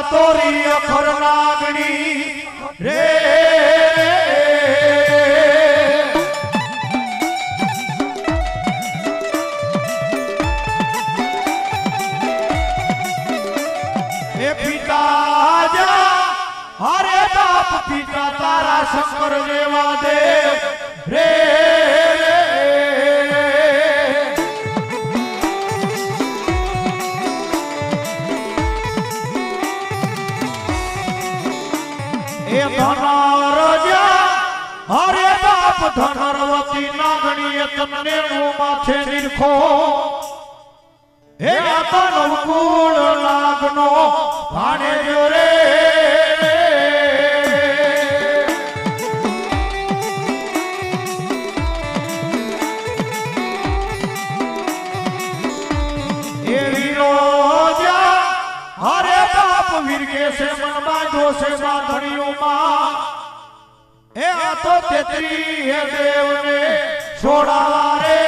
તોરી અખર નાગણી રે એ પિતા જા હરે બાપ પિતા તારા શંકર જેવા દેવ રે હરે બાપ ધનરવતી નાગણીએ તમને માથે નિરખો હે તન કુળ નાગનો ભાણે જો રે એ વિરોજા હરે બાપ વીરગે છે મન બાંધો છે બાંધણીઓમાં એ આ તો તેત્રી હે દેવને છોડાવા રે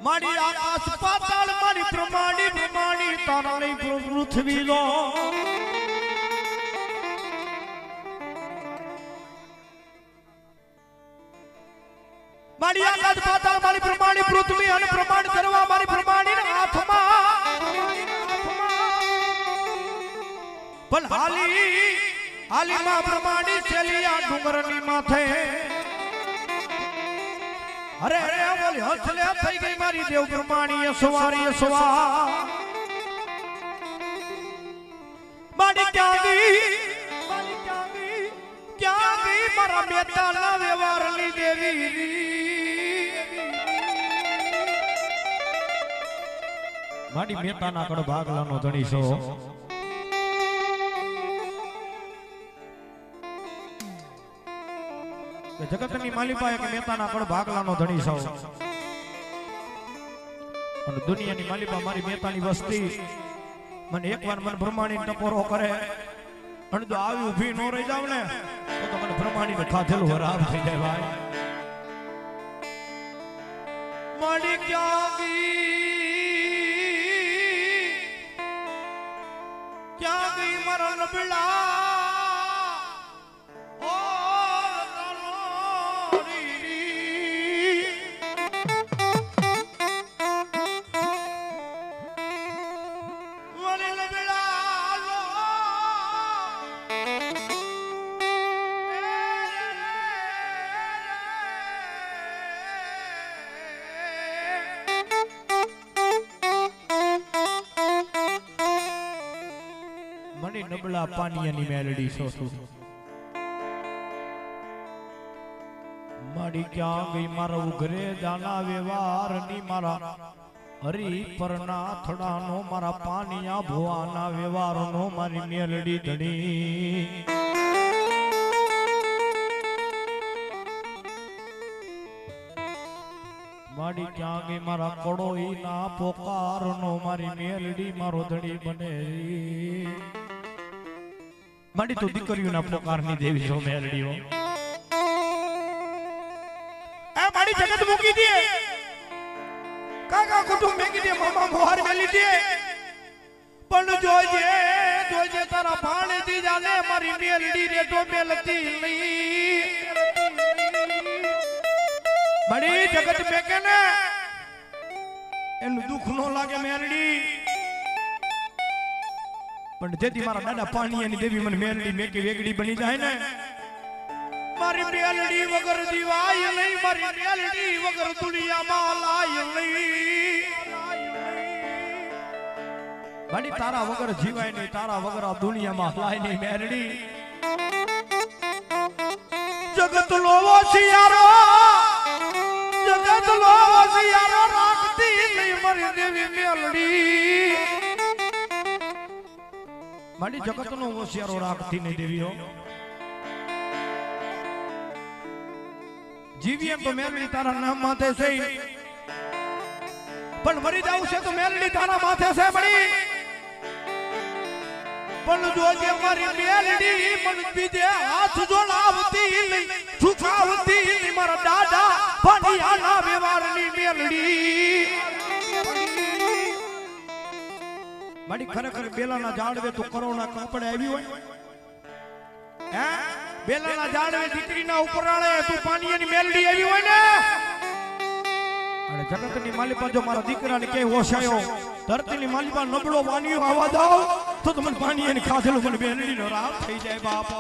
મારી આકાશ પાતાળ મારી પ્રમાણી તારા નહીં પૃથ્વી લો મારી આકાશ પાતાળ મારી પ્રમાણી પૃથ્વી અને પ્રમાણ કરવા મારી પ્રમાણી હાથમાં પણ હાલી માં પ્રમાણી ચેલિયા ડુંગરની માથે અરે અરે બોલી હસલે થઈ ગઈ મારી દેવ પ્રમાણીય સવારી સવા મારી ક્યાં ગઈ મારા બેટાના વ્યવહારની દેવી મારી મેતાના કડ ભાગલાનો ધણી છો જગતની માલિકા એક મેતાના કડ ભાગલાનો ધણી છો અને દુનિયાની માલિકા મારી મેતાની વસ્તી મને એકવાર મન બ્રહ્માણી ટપોરો કરે અને જો આવી ઊભી નો રહી જાવ ને તો મને બ્રહ્માણીને ખાધેલું હરામ થઈ જાય ભાઈ મારી ક્યાં ગઈ મારા નબળા નબળા પાણીની મેલડી છો તું મારી ક્યાં ગઈ મારા ઉઘરે જાના વ્યવહાર ની મારા હરી પરના થડાનો મારા પાણીયા ભુવાના વ્યવહારનો મારી મેલડી ધણી મારી ક્યાં ગઈ મારા કડોઈ ના પોકારનો મારી મેલડી મારો ધણી બને મારી તો દીકરીઓના પોકારની દેવી છો મેલડીઓ એ મારી જગત મૂકી દે કાકા કુટુંબ મેકી દે મામા મોહર મેલી દે પણ જોજે તારા ભાણે દી જાને મારી મેલડી રે તો મેલતી નહીં મારી જગત મેકે ને એનું દુખ નો લાગે મેલડી પણ જેથી મારા દાદા પાણીયાની દેવી મને મેલડી મેકી વેગડી બની જાય ને મારી મેલડી વગર દીવાય નહીં મારી મેલડી વગર દુનિયામાં લાય નહીં મારી તારા વગર જીવાય નહીં તારા વગર આ દુનિયામાં લાય નહીં મેલડી જગત લો શિયારો રાખતી નહીં મારી દેવી મેલડી મારી જગતનો હોશિયારો રાખતી નહીં દેવીઓ જીવી એમ તો મેલડી તારા નામ માથે છે પણ મરી જાવ છે તો મેલડી તારા માથે છે બડી પણ જોજે મારી મેલડી મન બીજે હાથ જોડાવતી નહીં ઝુકાવતી મારા દાદા પાણીયાના વ્યવહારની મેલડી મારી ખરેખર બેલાના ઝાડવે તો કરોના કાપડે આવી હોય હે બેલાના ઝાડવે દીકરીના ઉપરાળે તું પાણીયાની મેલડી આવી હોય ને અને જગતની માલિપા જો મારા દીકરાને કે ઓછાયો ધરતીની માલિપા નબળો વાનિયો આવા દાવ તો તમને પાણીયાની ખાધેલું મને મેલડીનો રાહ થઈ જાય બાપો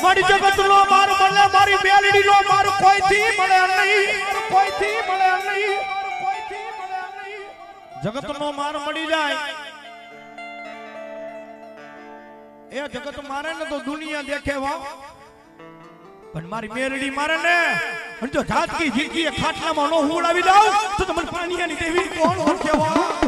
મારી જગત નો માર મળે મારી મેલડી નો માર કોઈથી મળે નહીં કોઈથી મળે નહીં કોઈથી મળે નહીં જગત નો માર મળી જાય એ જગત મારે ને તો દુનિયા દેખે વાવ પણ મારી મેલડી મારે ને અને જો જાતકી જીકી ખાટલામાં નો હુડાવી દઉં તો તમને પાણીયાની દેવી કોણ ઓળખે વાવ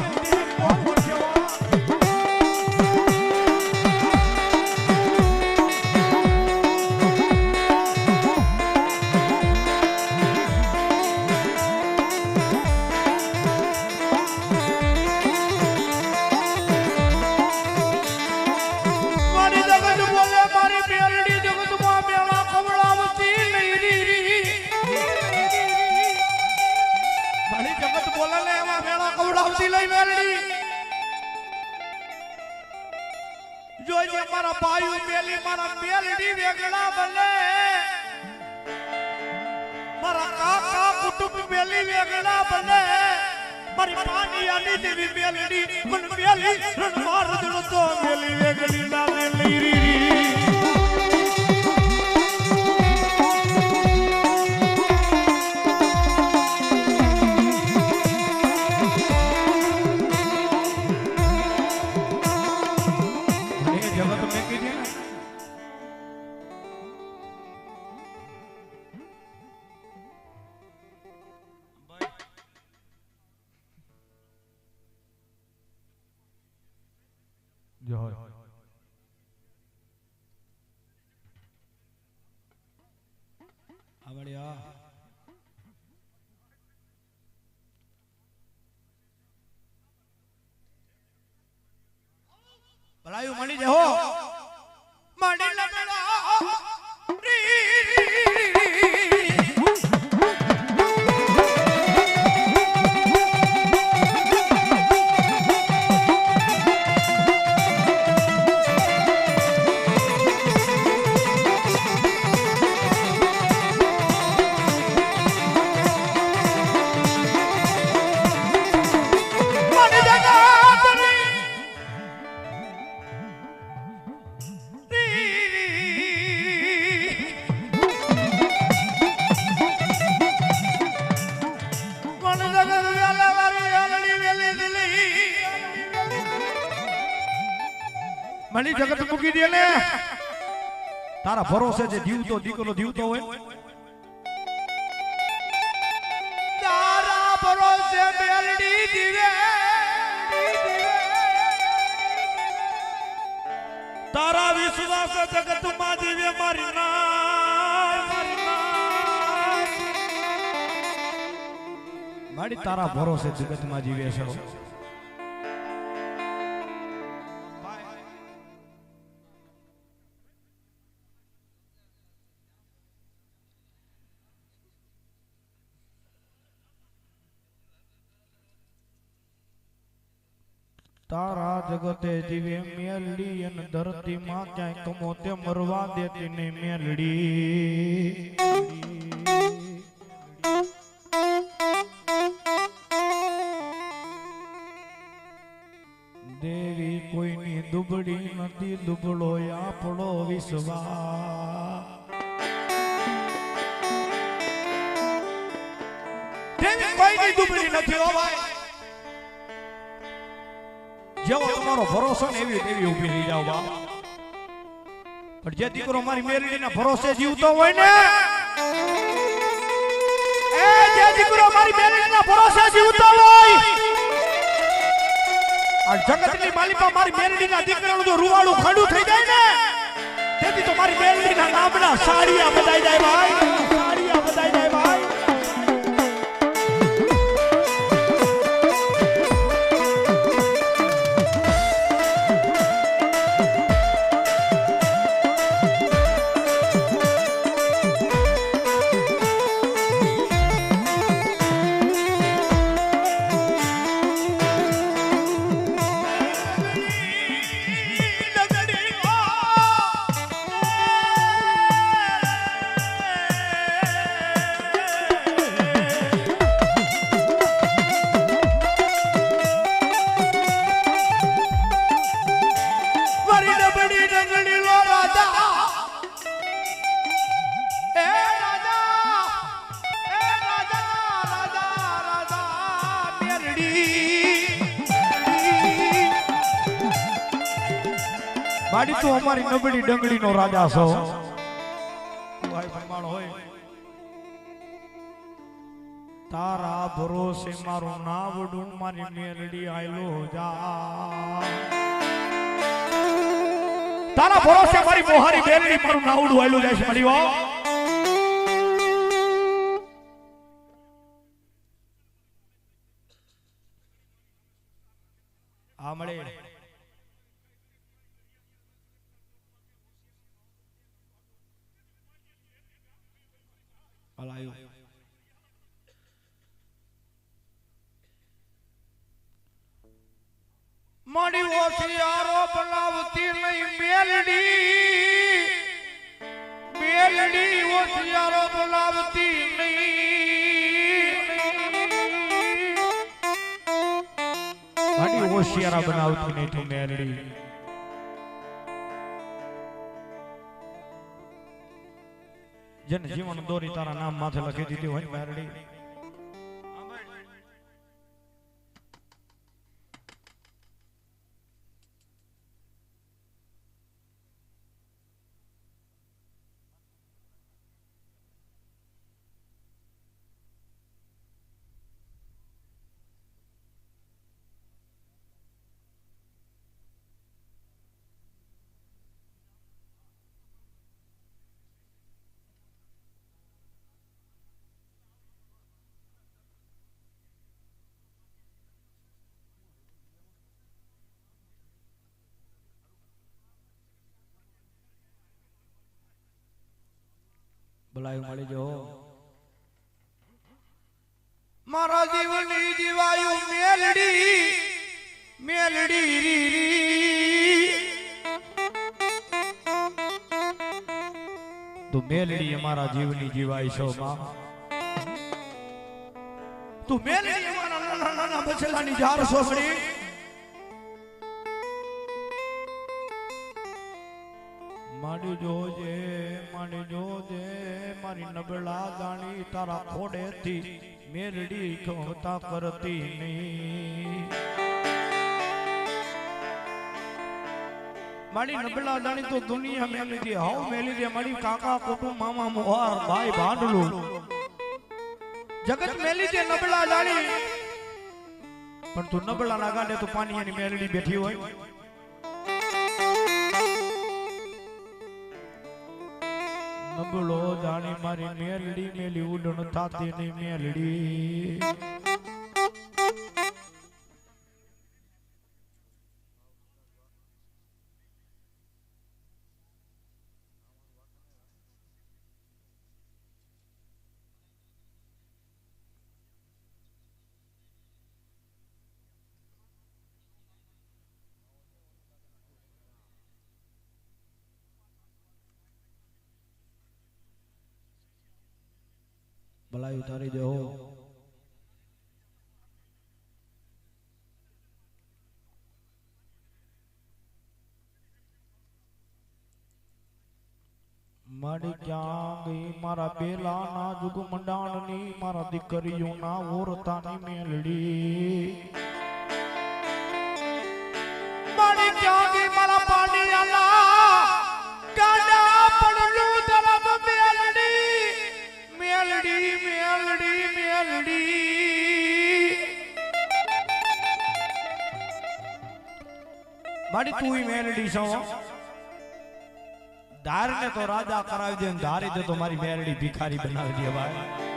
જોજે મારા ભાઈ મેલી મારા મેલડી વેગડા બને મારા કાકા કુટુંબ મેલી વેગડા બને મારી પાણીયાની દેવી મેલડી મન મેલી રણ માર દણો તો મેલી વેગડી ના લઈ રી આવડ્યા ભલાયું મળી જાય હો મળી લગડા મળી જગત મૂકી દે ને તારા ભરોસે જે જીવતો દીકરો જીવતો હોય તારા ભરોસે મેલડી જીવે તારા વિશ્વાસ જગત માં જીવે મારી મારી તારા ભરોસે જગત માં જીવે છે તારા જગતે જીવે મેલડી અને ધરતી માં ક્યાંય કમોતે મરવા દેતી ને મેલડી દેવી કોઈની દુબળી નથી દુબળો આપણો વિશ્વાસ દેવી કોઈની દુબળી નથી હો ભાઈ જેવો તમારો ભરોસો ને એવી દેવી ઊભી રહી જાવ બા પણ જે દીકરો મારી મેરડીના ભરોસે જીવતો હોય ને એ જે દીકરો મારી મેરડીના ભરોસે જીવતો હોય આ જગતની માલિકા મારી મેરડીના દીકરાનું જો રૂવાળું ખાડું થઈ જાય ને તેથી તો મારી મેરડીના નામના સાડિયા બધાઈ જાય ભાઈ સાડિયા બધાઈ જાય ભાઈ બાડી તું અમારી નબળી ડંગળી નો રાજા છો ભાઈ ભમાણ હોય તારા ભરોસે મારું નાવડું મારી મેલડી આયલો જા તારા ભરોસે મારી મોહારી મેલડી મારું નાવડું આયલું જાય છે મારી વા આ મળે Alayo. મારી ઓસિયારો બનાવતી નહીં મેલડી ઓસિયારો બનાવતી નહીં મારી ઓસિયારા બનાવતી નહીં તું મેલડી જન જીવન દોરી તારા નામ માથે લખી દીધી હોય મેરડી ભલાયું મળી જો મારા જીવનની જીવાયું મેલડી તું મેલડી અમારા જીવની જીવાય છો માં તું મેલડી અમારા નાના નાના બચલાની જાર છો મળી માડી જોજે મારી નબળા દાણી તારા ખોડેથી મેરડી કહતા કરતી નહીં મારી નબળા દાણી તો દુનિયા મેલી દે હાવ મેલી દે મારી કાકા કુટુંબ મામા મોહાર ભાઈ ભાંડલું જગત મેલી દે નબળા દાણી પણ તું નબળા ના ગાડે તો પાણીની મેલડી બેઠી હોય નબળો જાણી મારી મેલડી મેલી ઉડણ થાતી ની મેલડી ભલાઈ ઉતારી દો મારી ક્યાં ગઈ મારા બેલા ના જુગ મંડાણની મારા દીકરીઓના ઓરતાની મેલડી મારી ક્યાં ગઈ મારા પાણીયાલા ગાડા પડલું દરબ મેલડી મેલડી મેલડી મેલડી મારી તું મેલડી છો ધાર ને તો રાજા કરાવી દે ધારી દે તો મારી મેરડી ભિખારી બનાવી દે ભાઈ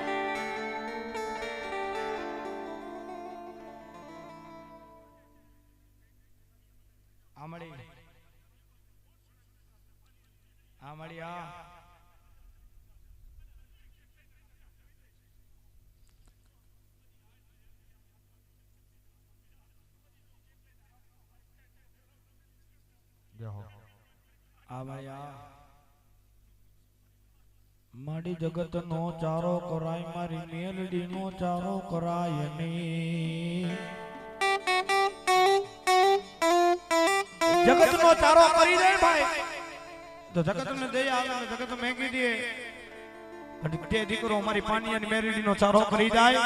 આમળી આ મારી જગત નો ચારો કરાય મારી મેલડી નો ચારો કરાય ની જગત નો ચારો કરી દે ભાઈ તો જગત ને દે આવે જગત મેગી દે અને તે દીકરો મારી પાણી અને મેલડી નો ચારો કરી જાય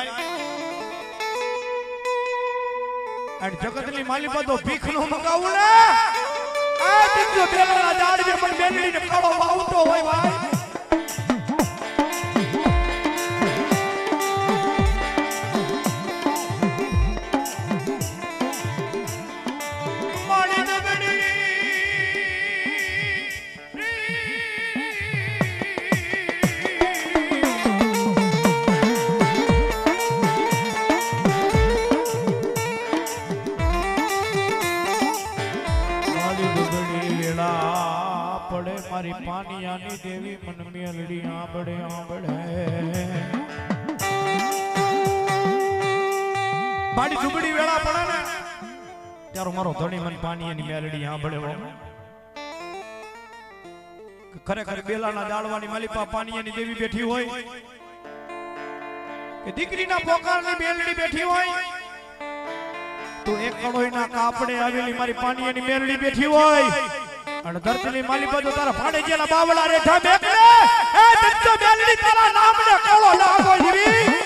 અને જગત ની માલી બધો ભીખ નો મંગાવું ને આ દીકરો બેલા ઝાડ જે પણ મેલડી ને ખાવા આવતો હોય ભાઈ મારી પાનિયાની દેવી મન મેલડી આંબળે આંબળે મારી ઝુંબડી વેળા પડે ને ત્યારે મારો ધણી મન પાનિયાની મેલડી આંબળે ખરેખર બેલાના દાળવાની માલિપા પાનિયાની દેવી બેઠી હોય કે દીકરીના પોકારની મેલડી બેઠી હોય તો એક કડોઈના કાપડે આવેલી મારી પાનિયાની મેલડી બેઠી હોય અને ધરતીની માલી બાજુ તારા ફાડે જેલા બાવળા રેઠા બેકડે એ દત્તો મેલડી તારા નામને કોળો લાગો જીવી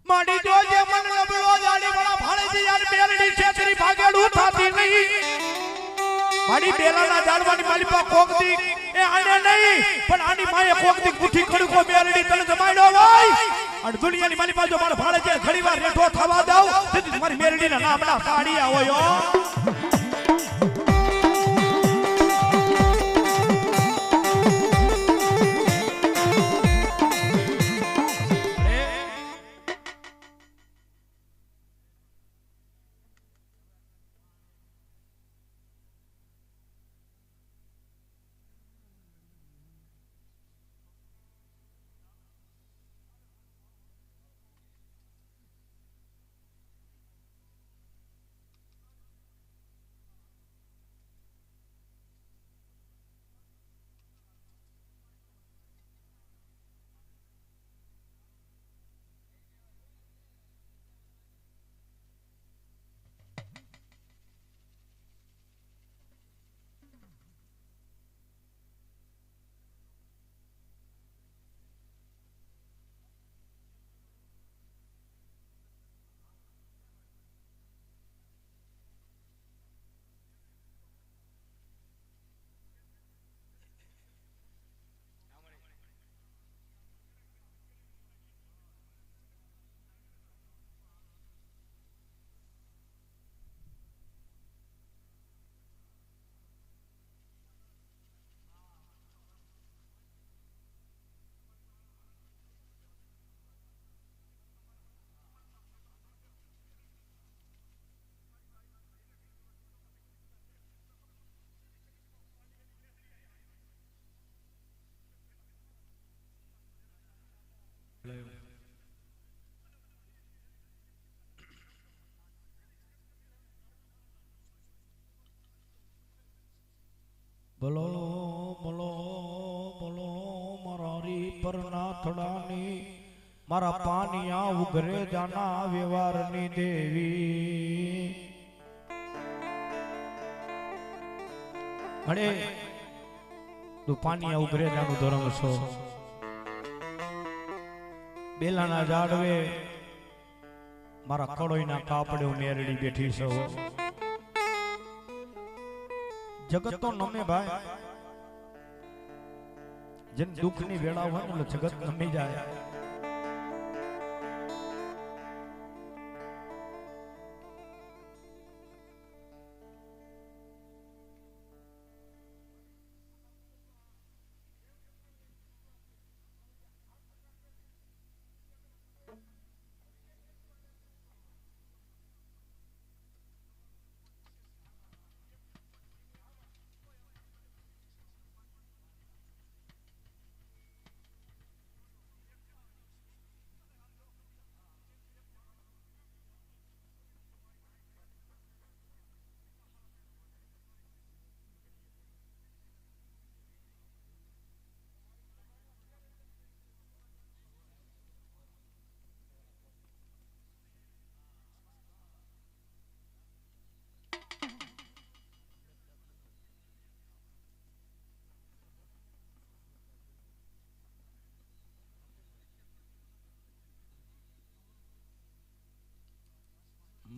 માડી જોજે મન લબળો જાડી બડા ભાળેજી યાર મેલડી છેતરી ભાગેડું થાતી નહીં માડી બેલાના જાડવાની માલિપા કોકતી એ આને નહીં પણ આની માએ કોકતી ગુઠી ખડકો મેલડી તને જમાડ્યો હોય અને દુનિયાની માલિપા જો માર ભાળેજી ઘણીવાર રેઠો થવા દઉં તેથી તમારી મેલડીના નામના સાડિયા હોય બોલો બોલો બોલો મારા હરી પરનાથડાની મારા પાનિયા ઉઘરે જાના વ્યવહારની દેવી અરે તું પાનિયા ઉઘરે જાનું ધરમ છો બેલાના ઝાડવે મારા કડોઈના કાપડે મેરડી બેઠી છો જગત તો નમે ભાઈ જેને દુઃખ ની વેળા હોય ને જગત નમી જાય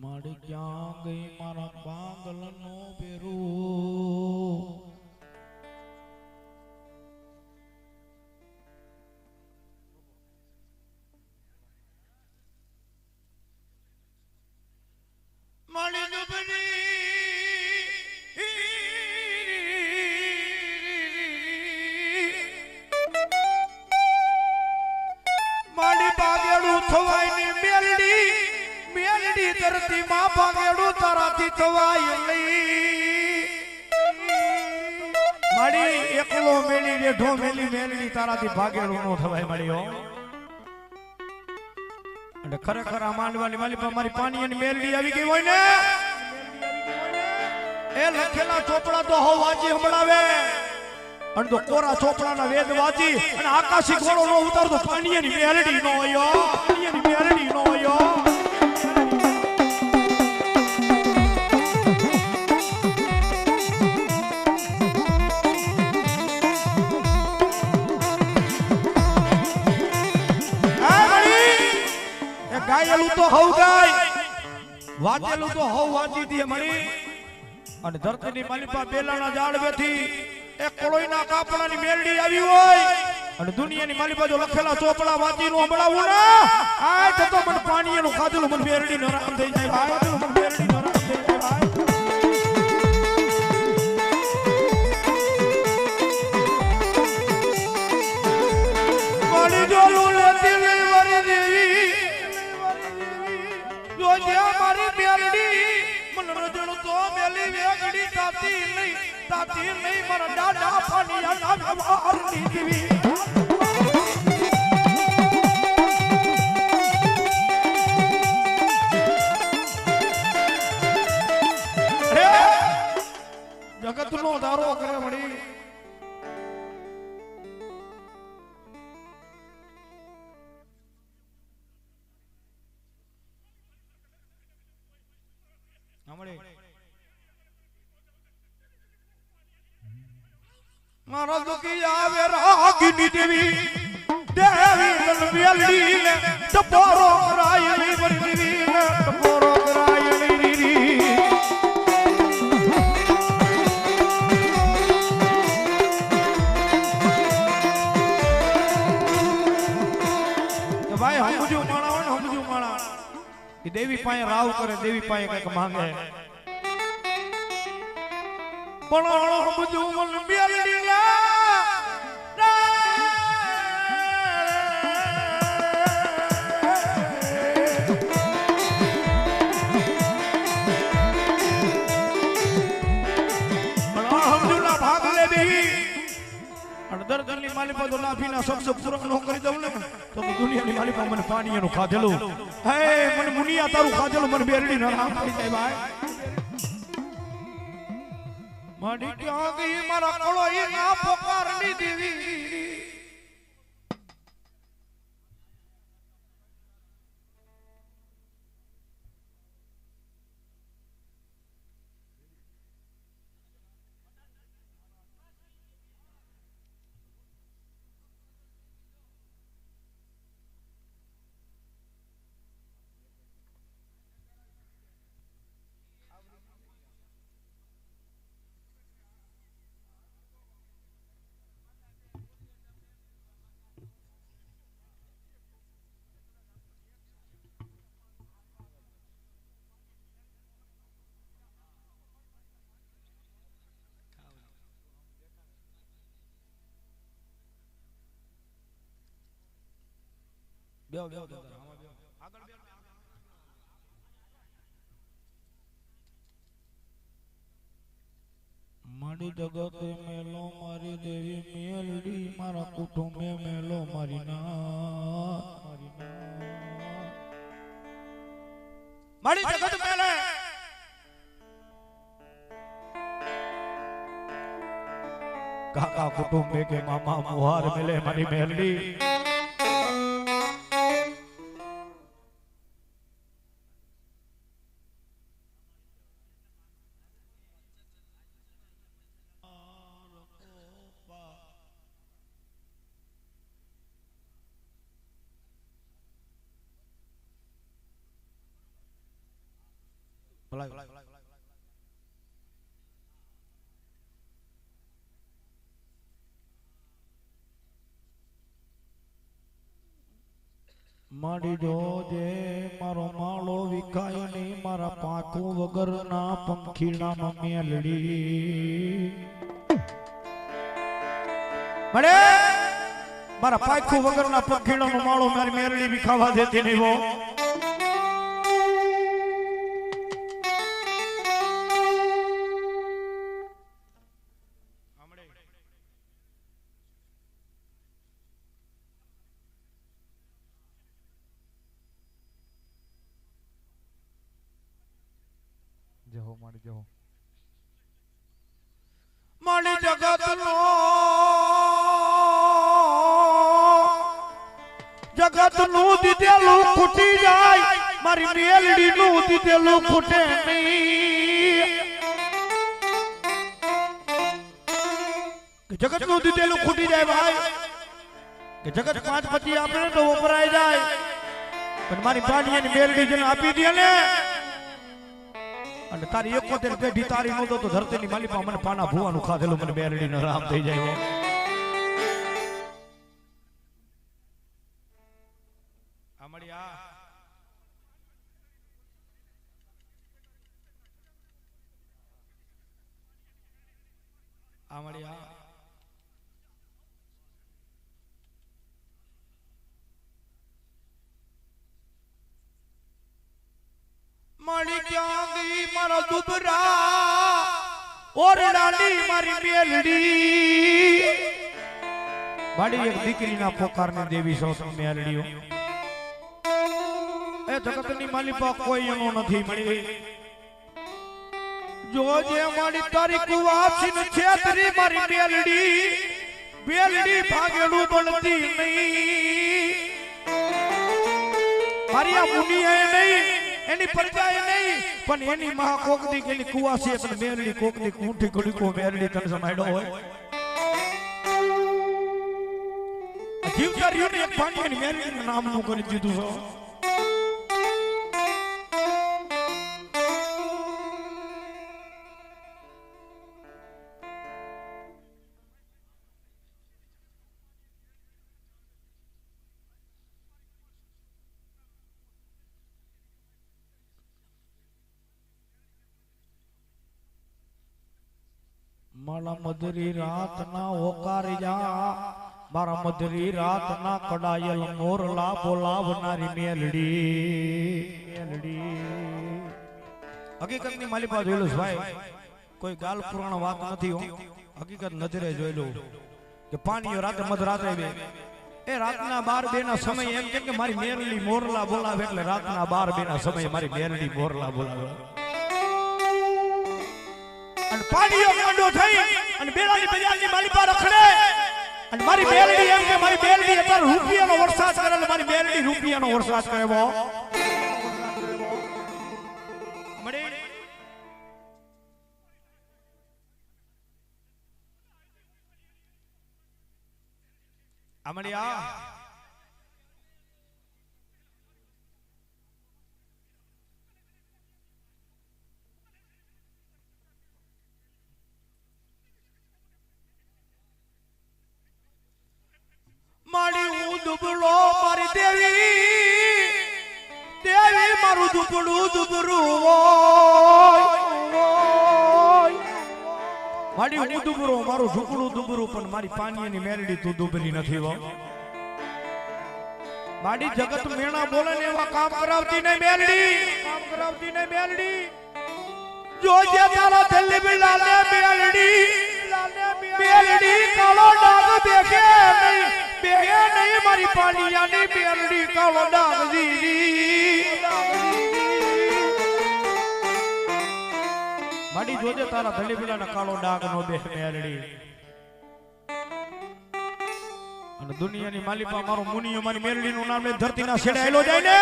માડી ક્યાં ગઈ મારા પાંગલ નો બેરું માડી જબની માડી બાગેડું થવાય ની મેલડી મેલડી ધરતી માં ભાગેડું તારાથી થવાય લઈ માડી એકલો મેલી રેઢો મેલી મેલડી તારાથી ભાગેડું નો થવાય મળ્યો અને ખરેખર આ માંડવાની માલી પર મારી પાણીની મેલડી આવી ગઈ હોય ને એ લખેલા ચોપડા તો હવ વાંચી સંભળાવે અને તો કોરા ચોપડાના વેદ વાંચી અને આકાશી ઘોડો નો ઉતારતો પાણીની મેલડી નો હોય પાણીની મેલડી નો હોય ગાયેલું તો હવ ગાય વાંચેલું તો હવ વાંચી દે મળી અને ધરતીની માલિપા બેલાના ઝાડવેથી એક કોળોઈના કાપડાની મેલડી આવી હોય અને દુનિયાની માલિપા જો લખેલા ચોપડા વાંચીનું સંભળાવું ને આ તો મને પાણીનું ખાધેલું મને મેલડી નરામ થઈ જાય ભાઈ મને મેલડી નરામ થઈ જાય ભાઈ પાણી જો લેતી લઈ વરી દેવી મારી મેલડી મન રજણ તો મેલી વેગડી તાતી નહીં મારા દાદા પાનિયા ના વ્યવહારની દેવી જગત નો ધારો કરે મળી મારા દુખી આવે રાગીની દેવી દેવી મેલડી ને ટપોરો કરાય ની દેવી ને ટપોરો કરાય ની દેવી તો ભાઈ હમજુ માણા હોય ને હમજુ માણા કે દેવી પાસે રાવ કરે દેવી પાસે કઈક માંગે પણ હમજુ મન મેલડી દર્દની માલિપા તો લાફીના શબ્દ પૂરક નો કરી દઉં ને તો દુનિયાની માલિપા મને પાણીનું ખાધેલું હે મને મુનિયા તારું ખાધેલું મને બેરડી ના નામ પડી જાય ભાઈ મારી ક્યાં ગઈ મારા કળોઈ ના પોકારની દેવી બેવ બેવ બેવ આમાં બેવ આગળ બેવ મારી જગતે મેલો મારી દેવી મેલડી મારા કુટુંબે મેલો મારી મારી જગત મેલે કાકા કુટુંબે કે મામા મુહાર મેલે મારી મેલડી માડી જોજે મારો માળો વિકાય નહીં મારા પાંખું વગરના પંખીના મેલડી મળે મારા પાંખું વગરના પંખીનો માળો મારી મેલડી વિખાવા દેતી નહીં વો જહો મારી જહો મારી જગતનું દીધેલું ખૂટી જાય મારી મેલડીનું દીધેલું ખૂટે નહીં જગતનું દીધેલું ખૂટી જાય ભાઈ કે જગત 5 પછી આપણે તો વપરાઈ જાય પણ મારી પાણીની મેલડી જેને આપી દે ને અને તારી 71 પેઢી તારી નોંધો તો ધરતીની માલિપા મને પાના ભુવાનું ખાધેલું મને મેલડીનો રામ થઈ જાય આમળિયા આમળિયા મારી ક્યાં ગઈ મારા દુબરા ઓરડાની મારી મેલડી મારી એક દીકરીના પોકારની દેવી છો મેલડીઓ એ જગતની માલિપા કોઈ એનો નથી મળી જોજે મારી તારી કુવાસી ને છેતરી મારી મેલડી ભાગેડું બનતી નહીં મારી આ મુનિએ નહીં એની પરજાય નહીં પણ એની મહા કોકદી કેની કુવાસી પણ મેલડી કોકદી કુંઠી કડીકો મેલડી તન સમાડ્યો હોય જીવતરીઓને એક પાણીની મેલડીનું નામ નું કરી દીધું છે મારા મધરી રાત ના ઓકારી જા મારા મધરી રાત ના કડાયેલ મોરલા બોલાવનારી મેલડી હકીકત ની માલિપા જોયેલું ભાઈ કોઈ ગાલ પુરાણ વાત નથી હકીકત નજરે જોયેલું કે પાણીઓ રાતે મધરાતે આવે એ રાતના 12-2 ના સમય એમ કે મારી મેલડી મોરલા બોલાવે એટલે રાતના 12-2 ના સમય મારી મેલડી મોરલા બોલાવે અને પાણીઓ ગાંડો થઈ અને બેલાની બજારની મારી પાસે રખડે અને મારી બેલડી એમ કે મારી બેલડી અત્યારે રૂપિયાનો વરસાદ કરે એટલે મારી બેલડી રૂપિયાનો વરસાદ કરે બો મળી અમડિયા મારી હું દુબળો મારી દેવી દેવી મારું દુબળું દુબળું મારી હું દુબળો મારું ઝૂકડું દુબળું પણ મારી પાણીની મેરડી તું દુબળી નથી હો મારી જગત મેણા બોલે ને એવા કામ કરાવતી ને મેરડી જો જે તારા દિલ્હી બિલા ને મેરડી કાળો ડાગ દેખે નહીં બેહે નહીં મારી પાણીયાની મેરડી કાળો ડાગ દીદી માડી જોજે તારા દિલ્હી બિલા ને કાળો ડાગ નો બેહ મેરડી અને દુનિયાની માલિકા મારો મુનિયો મારી મેરડી નું નામ લે ધરતીના છેડે આયલો જાય ને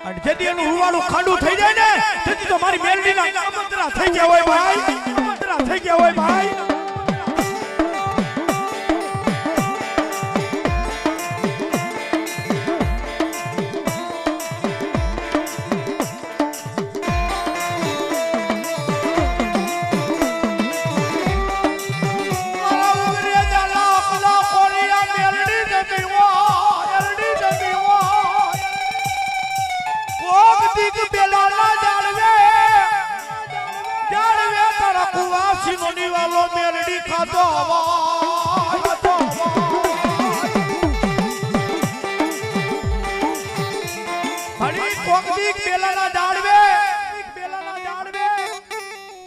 અને જેથી એનું રૂવાડું ખાડું થઈ જાય ને તેથી તો મારી મેરડીના અમંતરા થઈ ગયા હોય ભાઈ મેરડી ખાતો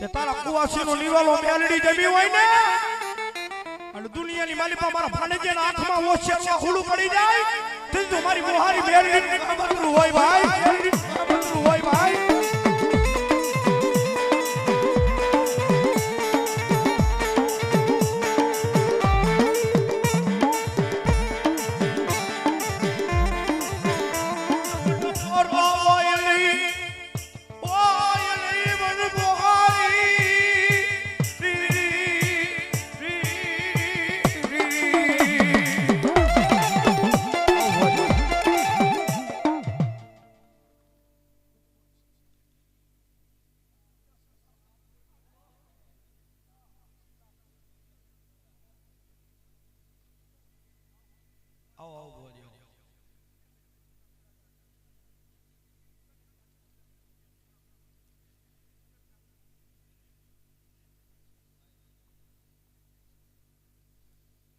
તારા કુવાસી નો નિવાલો મેરડી જમી હોય ને અને દુનિયાની માલિકા મારા ભાણેજે ના આંખમાં ઓછેરવા હુલું પડી જાય તે તો મારી મોહારી મેરડી કામતરું હોય ભાઈ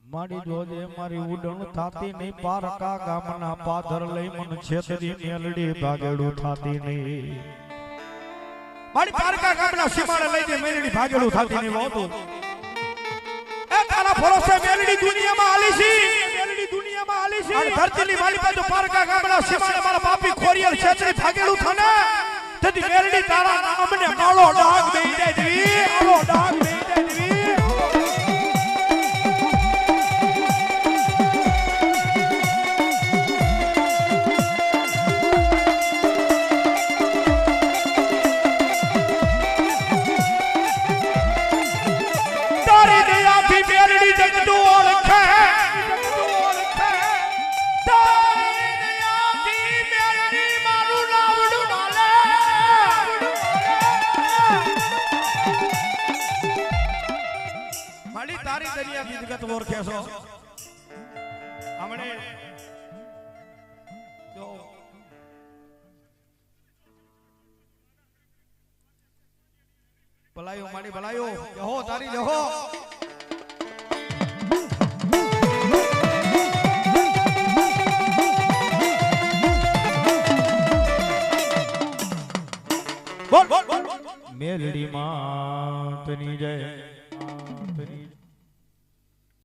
મારી જોજે મારી ઉડણ થાતી નહીં પારકા ગામના પાદર લઈ મન છેતરી મેલડી ભાગેડું થાતી નહીં મારી પારકા ગામના સીમાડે લઈ દે મેલડી ભાગેડું થાતી નહીં હોતું એ તારા ભરોસે મેલડી દુનિયામાં આલી છે અને ધરતીની માલી પાસે પારકા ગામના સીમાડે મારા પાપી ખોરિયલ છેતરી ભાગેડું થાને તેથી મેલડી તારા નામને કાળો ડાગ બેઈ દે દી કાળો ડાગ બેઈ દે દી ભલાયો માડી ભલાયો જહો તારી જહો બોલ મેલડી માં તની જય